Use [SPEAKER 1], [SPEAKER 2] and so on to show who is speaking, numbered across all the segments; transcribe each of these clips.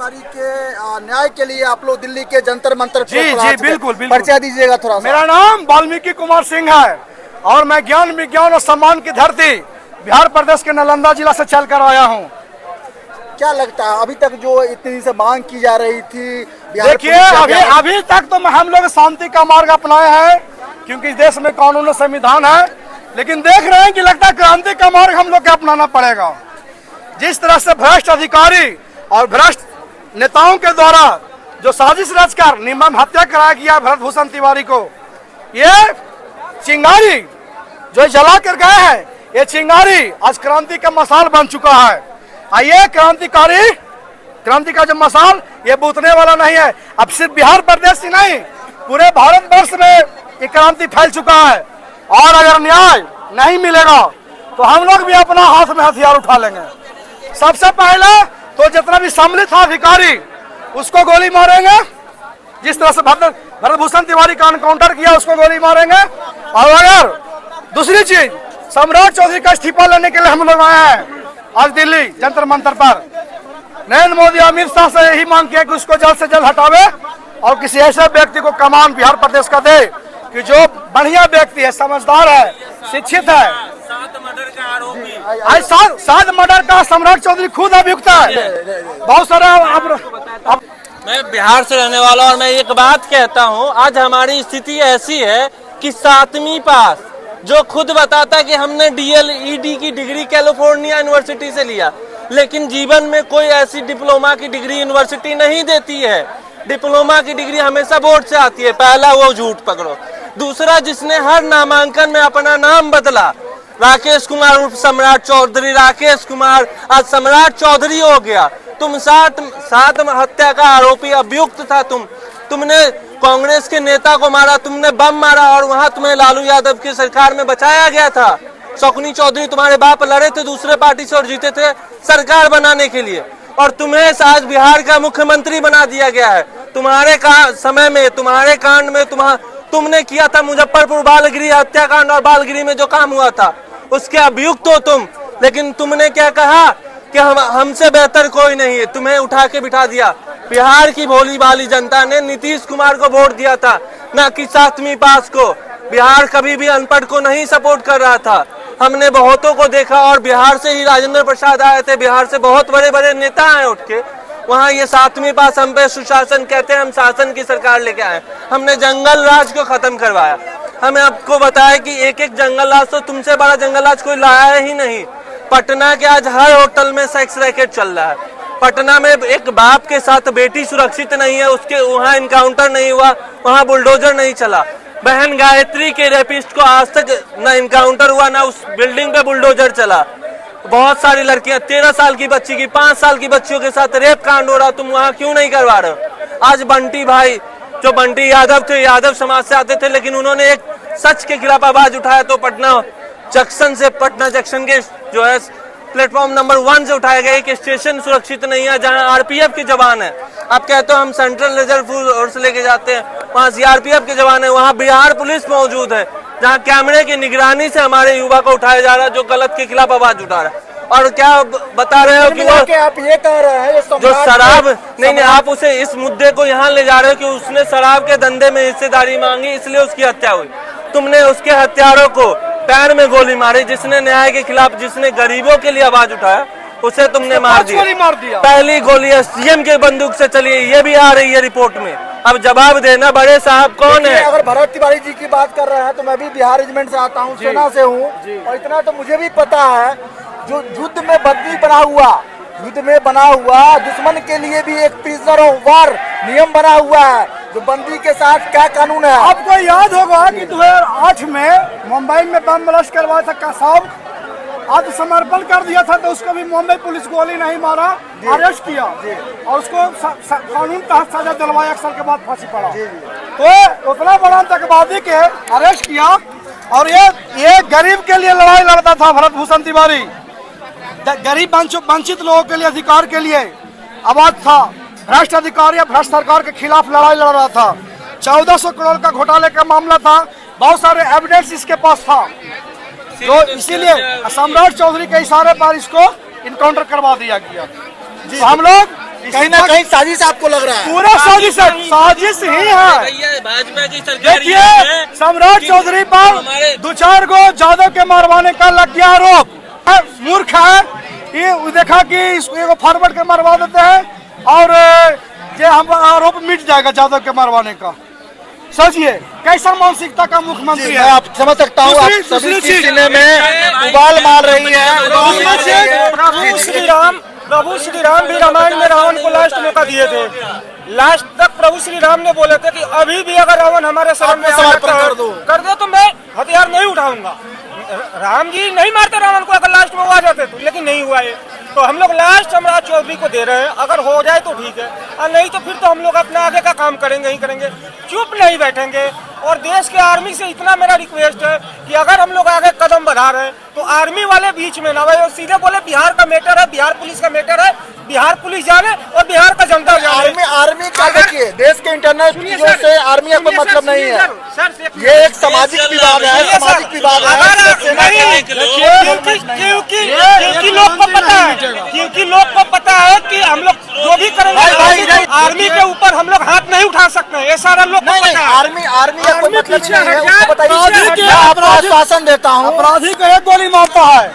[SPEAKER 1] तिवारी के न्याय के लिए आप लोग दिल्ली के जंतर मंतर
[SPEAKER 2] जी बिल्कुल बिल्कुल
[SPEAKER 1] परिचय दीजिएगा थोड़ा सा।
[SPEAKER 2] मेरा नाम वाल्मीकि कुमार सिंह है और मैं ज्ञान विज्ञान और सम्मान की धरती बिहार प्रदेश के नालंदा जिला से चल कर आया हूँ।
[SPEAKER 1] क्या लगता है अभी तक जो इतनी से मांग की जा रही थी,
[SPEAKER 2] देखिए अभी तक तो हम लोग शांति का मार्ग अपनाए हैं क्योंकि इस देश में कानून और संविधान है, लेकिन देख रहे हैं कि लगता है क्रांति का मार्ग हम लोग को अपनाना पड़ेगा। जिस तरह से भ्रष्ट अधिकारी और भ्रष्ट नेताओं के द्वारा जो साजिश रचकर निर्मम हत्या कराया गया भरत भूषण तिवारी को, ये चिंगारी जो जला कर गए हैं, ये चिंगारी आज क्रांति का मसाल बन चुका है। आइए क्रांति का जो मसाल ये बूतने वाला नहीं है। अब सिर्फ बिहार प्रदेश ही नहीं पूरे भारतवर्ष में ये क्रांति फैल चुका है और अगर न्याय नहीं मिलेगा तो हम लोग भी अपना हाथ में हथियार उठा लेंगे। सबसे पहले तो जितना भी सम्मिलित था अधिकारी उसको गोली मारेंगे। जिस तरह से भरत भूषण तिवारी का एनकाउंटर किया उसको गोली मारेंगे। और अगर दूसरी चीज सम्राट चौधरी का इस्तीफा लेने के लिए हम लोग आए हैं आज दिल्ली जंतर मंतर पर। नरेंद्र मोदी अमित शाह से यही मांग किया कि उसको जल्द से जल्द हटावे और किसी ऐसे व्यक्ति को कमान बिहार प्रदेश का दे कि जो बढ़िया व्यक्ति है, समझदार है, शिक्षित है।
[SPEAKER 3] 7 मर्डर का आरोपी,
[SPEAKER 2] आज 7 मर्डर का सम्राट चौधरी खुद अभियुक्त है। बहुत सारा
[SPEAKER 3] मैं बिहार से रहने वाला और मैं एक बात कहता हूं, आज हमारी स्थिति ऐसी है कि 7वीं पास जो खुद बताता है कि हमने DL.ED की डिग्री कैलिफोर्निया यूनिवर्सिटी से लिया, लेकिन जीवन में कोई ऐसी डिप्लोमा की डिग्री यूनिवर्सिटी नहीं देती है। डिप्लोमा की डिग्री हमेशा बोर्ड से आती है। पहला वो झूठ पकड़ो। दूसरा, जिसने हर नामांकन में अपना नाम बदला, राकेश कुमार उर्फ सम्राट चौधरी, राकेश कुमार आज सम्राट चौधरी हो गया। तुम 7 हत्या का आरोपी अभियुक्त था। तुमने कांग्रेस के नेता को मारा, तुमने बम मारा और वहां तुम्हें लालू यादव की सरकार में बचाया गया था। शकुनी चौधरी तुम्हारे बाप लड़े थे दूसरे पार्टी से और जीते थे सरकार बनाने के लिए, और तुम्हें आज बिहार का मुख्यमंत्री बना दिया गया है। तुम्हारे समय में, तुम्हारे कांड में तुमने किया था मुजफ्फरपुर बालगृह हत्याकांड और बालगृह में जो काम हुआ था उसके अभियुक्त हो तुम। लेकिन तुमने क्या कहा कि हमसे बेहतर कोई नहीं है, तुम्हें उठा के बिठा दिया। बिहार की भोली भाली जनता ने नीतीश कुमार को वोट दिया था, ना कि 7वीं पास को। बिहार कभी भी अनपढ़ को नहीं सपोर्ट कर रहा था। हमने बहुतों को देखा और बिहार से ही राजेंद्र प्रसाद आए थे, बिहार से बहुत बड़े बड़े नेता आए उठ के। वहाँ ये 7वीं पास हम पे सुशासन कहते हैं, हम शासन की सरकार लेके आए। हमने जंगल राज को खत्म करवाया। हमें आपको बताया कि एक जंगल राज, तो तुमसे बड़ा जंगल राज कोई लाया ही नहीं। पटना के आज हर होटल में सेक्स रैकेट चल रहा है। पटना में एक बाप के साथ बेटी सुरक्षित नहीं है, उसके वहाँ इनकाउंटर नहीं हुआ, वहाँ बुलडोजर नहीं चला। बहन गायत्री के रेपिस्ट को आज तक न इनकाउंटर हुआ, ना उस बिल्डिंग पे बुलडोजर चला। बहुत सारी लड़कियां, 13 साल की बच्ची की 5 साल की बच्चियों के साथ रेप कांड हो रहा, तुम वहाँ क्यों नहीं करवा रहे हो? आज बंटी भाई, जो बंटी यादव थे, यादव समाज से आते थे, लेकिन उन्होंने एक सच के खिलाफ आवाज उठाया तो पटना जंक्शन के जो है प्लेटफॉर्म नंबर 1 से उठाया गया। एक स्टेशन सुरक्षित नहीं है जहां RPF के जवान है। आप कहते हो हम सेंट्रल रिजर्व फोर्स लेके जाते हैं, वहाँ CRPF के जवान है। वहाँ बिहार पुलिस मौजूद है जहाँ कैमरे की निगरानी से हमारे युवा को उठाया जा रहा है जो गलत के खिलाफ आवाज उठा रहा है। और क्या बता रहे हो कि वो
[SPEAKER 1] आप ये कह रहे हैं
[SPEAKER 2] जो शराब नहीं, आप उसे इस मुद्दे को यहाँ ले जा रहे हो कि उसने शराब के धंधे में हिस्सेदारी मांगी इसलिए उसकी हत्या हुई। तुमने उसके हत्यारों को पैर में गोली मारी, जिसने न्याय के खिलाफ, जिसने गरीबों के लिए आवाज उठाया उसे तुमने मार दिया। पहली गोली CM के बंदूक से चली, ये भी आ रही है रिपोर्ट में। अब जवाब देना बड़े साहब कौन है?
[SPEAKER 1] अगर भरत तिवारी जी की बात कर रहे हैं तो मैं भी बिहार रेजिमेंट से आता हूँ, सेना से हूँ, और इतना तो मुझे भी पता है जो युद्ध में बंदी बना हुआ दुश्मन के लिए भी एक प्रिजनर ऑफ वार नियम बना हुआ है, जो बंदी के साथ क्या कानून है।
[SPEAKER 2] आपको याद होगा कि 2008 में मुंबई में बम ब्लास्ट करवाया था कसाब, आत्मसमर्पण कर दिया था, तो उसको भी मुंबई पुलिस गोली नहीं मारा, अरेस्ट किया और उसको कानून तहत सजा दिलवाया, 1 साल के बाद फांसी पड़ा। तो उतना बड़ा आतंकवादी के अरेस्ट किया और ये गरीब के लिए लड़ाई लड़ता था भरत भूषण तिवारी। गरीब वंचित लोगों के लिए, अधिकार के लिए आवाज था। भ्रष्ट अधिकारी या भ्रष्ट सरकार के खिलाफ लड़ाई लड़ रहा था। 1400 करोड़ का घोटाले का मामला था, बहुत सारे एविडेंस इसके पास था, जो इसीलिए सम्राट चौधरी के इशारे पर इसको इनकाउंटर करवा दिया गया। तो हम लोग
[SPEAKER 1] कहीं ना कहीं साजिश आपको लग रहा है?
[SPEAKER 2] पूरा साजिश ही है।
[SPEAKER 3] भैया भाजपा की सरकार
[SPEAKER 2] देखिए सम्राट चौधरी पर 2-4 गो जादव के मरवाने का लग गया आरोप। मूर्ख है ये, देखा कि इसको फॉरवर्ड के मरवा देते हैं और ये हम आरोप मिट जाएगा जादव के मरवाने का। सोचिए कैसा मानसिकता का मुख्यमंत्री है।
[SPEAKER 1] आप समझ सकता हूँ, आप सभी की सीने में उबाल मार रही है।
[SPEAKER 4] प्रभु श्री राम भी रामायण में रावण को लास्ट मौका दिए थे। लास्ट तक प्रभु श्री राम ने बोले थे कि अभी भी अगर रावण हमारे शरण में कर दो तो मैं हथियार नहीं उठाऊंगा। राम जी नहीं मारते रावण को अगर लास्ट में वो आ जाते तो, लेकिन नहीं हुआ ये। तो हम लोग लास्ट सम्राट चौधरी को दे रहे हैं, अगर हो जाए तो ठीक है और नहीं तो फिर तो हम लोग अपना आगे का काम करेंगे ही करेंगे, चुप नहीं बैठेंगे। और देश के आर्मी से इतना मेरा रिक्वेस्ट है कि अगर हम लोग आगे कदम बढ़ा रहे हैं तो आर्मी वाले बीच में ना भाई, और सीधे बोले बिहार का मैटर है, बिहार पुलिस का मैटर है, बिहार पुलिस जाने और बिहार का जनता जाने।
[SPEAKER 1] आर्मी का देखिए, देश के इंटरनल चीजों से आर्मी का कोई मतलब नहीं है। ये एक सामाजिक विवाद है, सामाजिक विवाद है।
[SPEAKER 4] क्योंकि लोग को पता है, क्योंकि लोग को पता है कि हम लोग जो भी करेंगे आर्मी के ऊपर हम लोग हाथ नहीं उठा सकते, ये सारा लोग को पता है।
[SPEAKER 1] आर्मी का कोई मतलब नहीं है, उसको बताइए। मैं आपको आश्वासन देता हूँ,
[SPEAKER 2] अपराधी को एक गोली मारता है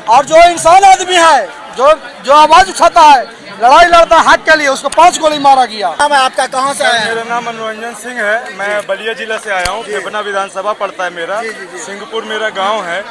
[SPEAKER 2] और जो इंसान आदमी है, जो आवाज उठाता है, लड़ाई लड़ता है हक के लिए, उसको 5 गोली मारा गया।
[SPEAKER 1] मैं आपका कहाँ से आया है?
[SPEAKER 5] मेरा नाम मनोरंजन सिंह है, मैं बलिया जिला से आया हूँ। फेफना विधानसभा पड़ता है मेरा, सिंहपुर मेरा गांव है।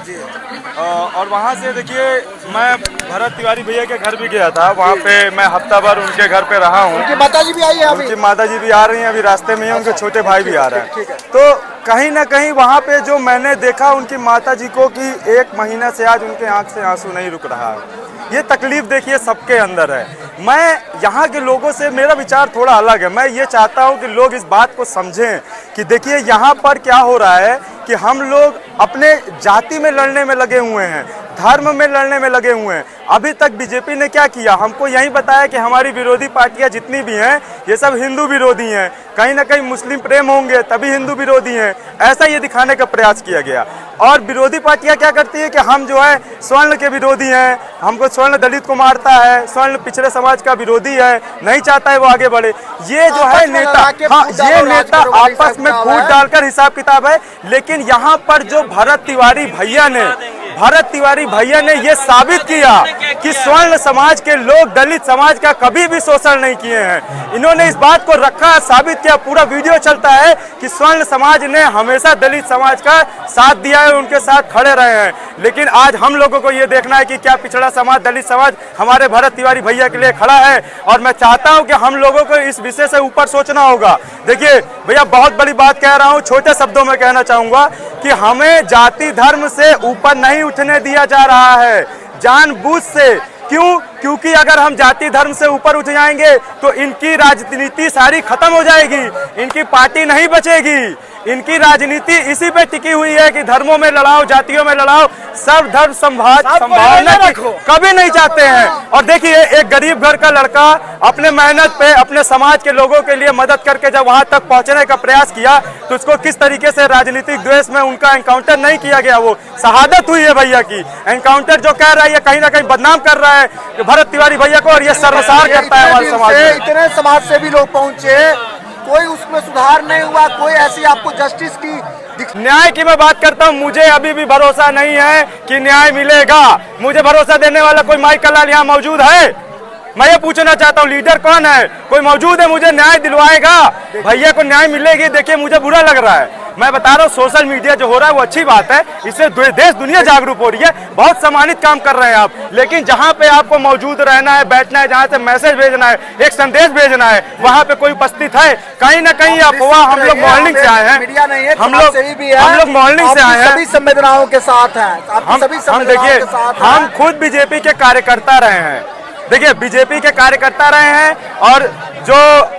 [SPEAKER 5] और वहाँ से देखिए मैं भरत तिवारी भैया के घर भी गया था, वहाँ पे मैं हफ्ता भर उनके घर पे रहा हूँ।
[SPEAKER 1] उनकी माताजी भी आई है अभी?
[SPEAKER 5] उनकी माताजी भी आ रही हैं, अभी रास्ते में ही उनके छोटे भाई भी आ रहे हैं। तो कहीं ना कहीं वहाँ पे जो मैंने देखा उनकी माताजी को कि 1 महीना से आज उनके आँख से आंसू नहीं रुक रहा है। ये तकलीफ देखिए सबके अंदर है। मैं यहाँ के लोगों से, मेरा विचार थोड़ा अलग है। मैं ये चाहता हूँ कि लोग इस बात को समझें कि देखिए यहाँ पर क्या हो रहा है कि हम लोग अपने जाति में लड़ने में लगे हुए हैं, धर्म में लड़ने में लगे हुए हैं। अभी तक बीजेपी ने क्या किया, हमको यही बताया कि हमारी विरोधी पार्टियां जितनी भी हैं ये सब हिंदू विरोधी हैं, कहीं ना कहीं मुस्लिम प्रेम होंगे तभी हिंदू विरोधी हैं, ऐसा ये दिखाने का प्रयास किया गया। और विरोधी पार्टियां क्या करती है कि हम जो है स्वर्ण के विरोधी हैं, हमको स्वर्ण दलित को मारता है, स्वर्ण पिछड़े समाज का विरोधी है, नहीं चाहता है वो आगे बढ़े। ये जो है नेता, हाँ ये नेता आपस में फूट डालकर हिसाब किताब है। लेकिन यहाँ पर जो भरत तिवारी भैया ने ये साबित किया कि स्वर्ण समाज के लोग दलित समाज का कभी भी शोषण नहीं किए हैं। इन्होंने इस बात को रखा, साबित किया, पूरा वीडियो चलता है कि स्वर्ण समाज ने हमेशा दलित समाज का साथ दिया है, उनके साथ खड़े रहे हैं। लेकिन आज हम लोगों को ये देखना है कि क्या पिछड़ा समाज, दलित समाज हमारे भरत तिवारी भैया के लिए खड़ा है। और मैं चाहता हूं कि हम लोगों को इस विषय से ऊपर सोचना होगा। देखिए भैया, बहुत बड़ी बात कह रहा हूं, छोटे शब्दों में कहना चाहूंगा कि हमें जाति धर्म से ऊपर नहीं उठने दिया जा रहा है, जानबूझ से। क्यों? क्योंकि अगर हम जाति धर्म से ऊपर उठ जाएंगे तो इनकी राजनीति सारी खत्म हो जाएगी, इनकी पार्टी नहीं बचेगी। इनकी राजनीति इसी पे टिकी हुई है कि धर्मों में लड़ाओ, जातियों में लड़ाओ, सब धर्म संभावना कभी नहीं चाहते हैं। और देखिए एक गरीब घर का लड़का अपने मेहनत पे अपने समाज के लोगों के लिए मदद करके जब वहां तक पहुंचने का प्रयास किया तो उसको किस तरीके से राजनीतिक द्वेष में उनका एनकाउंटर नहीं किया गया, वो शहादत हुई है भैया की। एनकाउंटर जो कह रहा है ये कहीं ना कहीं बदनाम कर रहा है भरत तिवारी भैया को, और ये सर्वसार करता है हमारे समाज में।
[SPEAKER 1] इतने समाज से भी लोग पहुंचे, कोई उसमें सुधार नहीं हुआ, कोई ऐसी आपको जस्टिस की
[SPEAKER 5] न्याय की मैं बात करता हूँ, मुझे अभी भी भरोसा नहीं है कि न्याय मिलेगा। मुझे भरोसा देने वाला कोई माई कलाल यहाँ मौजूद है? मैं ये पूछना चाहता हूँ लीडर कौन है, कोई मौजूद है मुझे न्याय दिलवाएगा? भैया को न्याय मिलेगी? देखिए मुझे बुरा लग रहा है, मैं बता रहा हूँ सोशल मीडिया जो हो रहा है वो अच्छी बात है, इससे देश दुनिया जागरूक हो रही है, बहुत सम्मानित काम कर रहे हैं आप। लेकिन जहाँ पे आपको मौजूद रहना है, बैठना है, जहाँ से मैसेज भेजना है, एक संदेश भेजना है, वहाँ पे कोई उपस्थित है? कहीं ना कहीं अफवाह। हम लोग मॉर्निंग से आए हैं, हम लोग मॉर्निंग से आए हैं,
[SPEAKER 1] सभी संवेदनाओं के साथ हैं।
[SPEAKER 5] हम देखिए हम खुद बीजेपी के कार्यकर्ता रहे हैं, देखिए बीजेपी के कार्यकर्ता रहे हैं। और जो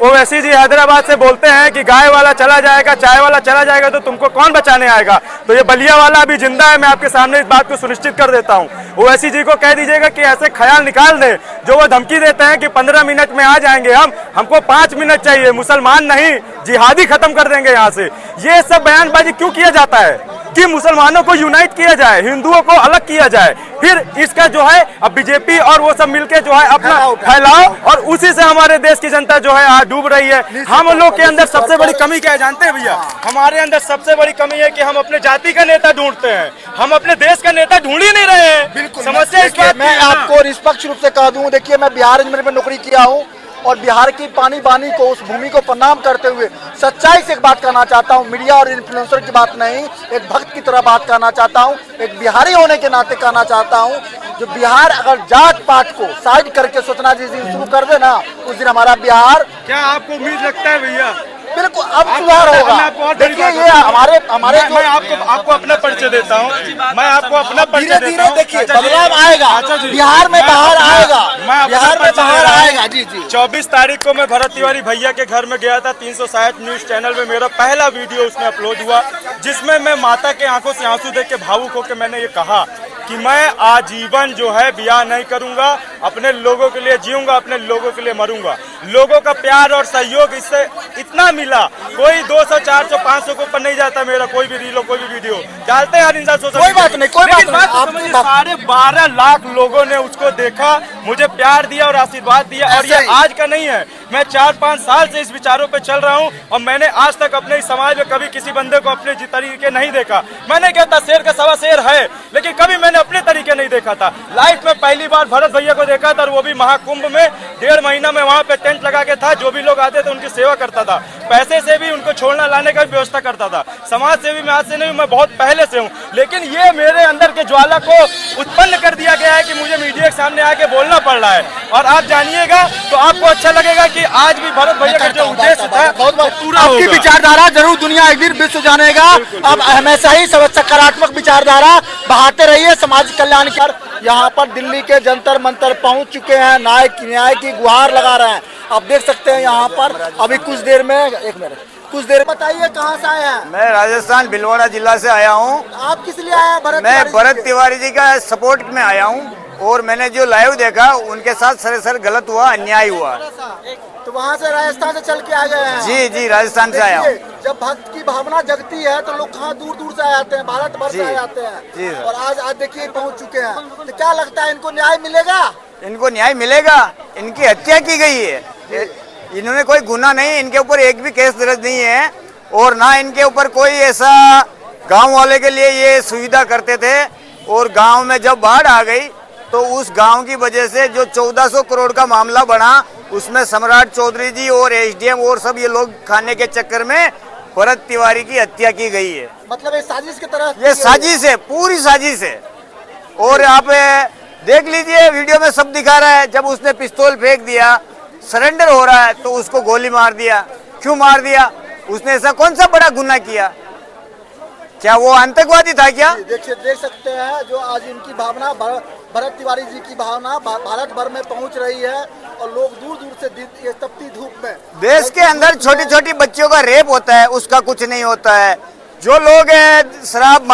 [SPEAKER 5] ओवैसी जी हैदराबाद से बोलते हैं कि गाय वाला चला जाएगा, चाय वाला चला जाएगा तो तुमको कौन बचाने आएगा, तो ये बलिया वाला अभी जिंदा है। मैं आपके सामने इस बात को सुनिश्चित कर देता हूँ। ओवैसी जी को कह दीजिएगा कि ऐसे ख्याल निकाल दे जो वो धमकी देते हैं कि 15 मिनट में आ जाएंगे, हमको 5 मिनट चाहिए, मुसलमान नहीं जिहादी खत्म कर देंगे यहाँ से। ये सब बयानबाजी क्यों किया जाता है? कि मुसलमानों को यूनाइट किया जाए, हिंदुओं को अलग किया जाए, फिर इसका जो है अब बीजेपी और वो सब मिलके जो है अपना फैलाओ, और उसी से हमारे देश की जनता जो है आज डूब रही है। हम लोग के अंदर सबसे बड़ी कमी क्या है जानते हैं भैया? हमारे अंदर सबसे बड़ी कमी है कि हम अपने जाति का नेता ढूंढते हैं, हम अपने देश का नेता ढूंढ ही नहीं रहे हैं।
[SPEAKER 1] बिल्कुल
[SPEAKER 5] समस्या इस बात
[SPEAKER 1] मैं आपको निष्पक्ष रूप से कह दूं, देखिए मैं बिहार रेजिमेंट में नौकरी किया हूं और बिहार की पानी बानी को, उस भूमि को प्रणाम करते हुए सच्चाई से एक बात कहना चाहता हूं, मीडिया और इन्फ्लुएंसर की बात नहीं, एक भक्त की तरह बात कहना चाहता हूं, एक बिहारी होने के नाते कहना चाहता हूं, जो बिहार अगर जात पात को साइड करके सोचना जिस दिन शुरू कर दे ना, उस दिन हमारा बिहार,
[SPEAKER 5] क्या आपको उम्मीद लगता है भैया?
[SPEAKER 1] बिल्कुल अब सुधार होगा। देखिए ये हमारे
[SPEAKER 5] मैं आपको अपना परिचय देता हूँ, मैं आपको अपना परिचय देता हूँ।
[SPEAKER 1] देखिए बदलाव आएगा, बिहार में बाहर आएगा, बिहार में बाहर आएगा। जी जी
[SPEAKER 5] 24 तारीख को मैं भरत तिवारी भैया के घर में गया था, 360 न्यूज चैनल में मेरा पहला वीडियो उसमें अपलोड हुआ, जिसमें मैं माता के आंखों से आंसू देख के भावुक होकर मैंने ये कहा कि मैं आजीवन जो है ब्याह नहीं करूंगा, अपने लोगों के लिए जीऊंगा, अपने लोगों के लिए मरूंगा। लोगों का प्यार और सहयोग इससे इतना मिला, कोई 200, 400, 500 के ऊपर नहीं जाता मेरा कोई भी रील, कोई भी वीडियो डालते हैं हर इंसान सोशल
[SPEAKER 1] कोई बात नहीं, कोई बात नहीं।
[SPEAKER 5] 12.5 लाख लोगों ने उसको देखा, मुझे प्यार दिया और आशीर्वाद दिया, और ये आज का नहीं है, मैं 4-5 साल से इस विचारों पे चल रहा हूँ, और मैंने आज तक अपने इस समाज में कभी किसी बंदे को अपने तरीके नहीं देखा। मैंने कहता शेर का सवा शेर है, लेकिन कभी मैंने अपने तरीके नहीं देखा था। लाइफ में पहली बार भरत भैया को देखा था, और वो भी महाकुंभ में 1.5 महीना में वहाँ पे टेंट लगा के था, जो भी लोग आते थे उनकी सेवा करता था, पैसे से भी उनको छोड़ना लाने का भी व्यवस्था करता था। समाज सेवी मैं आज से नहीं, मैं बहुत पहले से हूँ, लेकिन ये मेरे अंदर के ज्वाला को उत्पन्न कर दिया गया है कि मुझे मीडिया के सामने आके बोलना पड़ रहा है। और आप जानिएगा तो आपको अच्छा लगेगा कि आज भी भरत भैया का जो उद्देश्य था पूरा
[SPEAKER 1] आपकी विचारधारा जरूर दुनिया एक दिन विश्व जानेगा। अब हमेशा ही सकारात्मक विचारधारा बहाते रहिए समाज कल्याण कर। यहाँ पर दिल्ली के जंतर मंतर पहुँच चुके हैं, न्याय की गुहार लगा रहे हैं। आप देख सकते हैं यहाँ पर अभी कुछ देर में, एक मिनट, कुछ देर बताइए कहाँ से आए हैं?
[SPEAKER 6] मैं राजस्थान भिलवाड़ा जिला से आया हूँ।
[SPEAKER 1] आप किस लिए आए हैं?
[SPEAKER 6] मैं भरत तिवारी जी का सपोर्ट में आया हूँ, और मैंने जो लाइव देखा उनके साथ सरासर गलत हुआ, अन्याय हुआ।
[SPEAKER 1] तो वहाँ से राजस्थान से चल के आ गए हैं?
[SPEAKER 6] जी जी राजस्थान से आया हूँ।
[SPEAKER 1] जब भक्त की भावना जगती है तो लोग कहाँ दूर दूर से आते हैं, भारत भर से आते हैं, और आज देखिए पहुँच चुके हैं। तो क्या लगता है इनको न्याय मिलेगा?
[SPEAKER 6] इनको न्याय मिलेगा। इनकी हत्या की गई है, इन्होंने कोई गुनाह नहीं, इनके ऊपर एक भी केस दर्ज नहीं है, और ना इनके ऊपर कोई ऐसा गांव वाले के लिए ये सुविधा करते थे। और गांव में जब बाढ़ आ गई तो उस गांव की वजह से जो 1400 करोड़ का मामला बना, उसमें सम्राट चौधरी जी और एसडीएम और सब ये लोग खाने के चक्कर में भरत तिवारी की हत्या की गई है।
[SPEAKER 1] मतलब ये साजिश की तरह?
[SPEAKER 6] ये साजिश है, पूरी साजिश है। और आप देख लीजिए वीडियो में सब दिखा रहा है, जब उसने पिस्तौल फेंक दिया, सरेंडर हो रहा है, तो उसको गोली मार दिया। क्यों मार दिया? उसने ऐसा कौन सा बड़ा गुनाह किया? क्या वो आतंकवादी था क्या?
[SPEAKER 1] देख सकते हैं जो आज इनकी भावना, भरत तिवारी जी की भावना भारत भर में पहुंच रही है, और लोग दूर दूर से ये तपती धूप में,
[SPEAKER 6] देश के अंदर छोटी छोटी बच्चियों का रेप होता है, उसका कुछ नहीं होता है। जो लोग शराब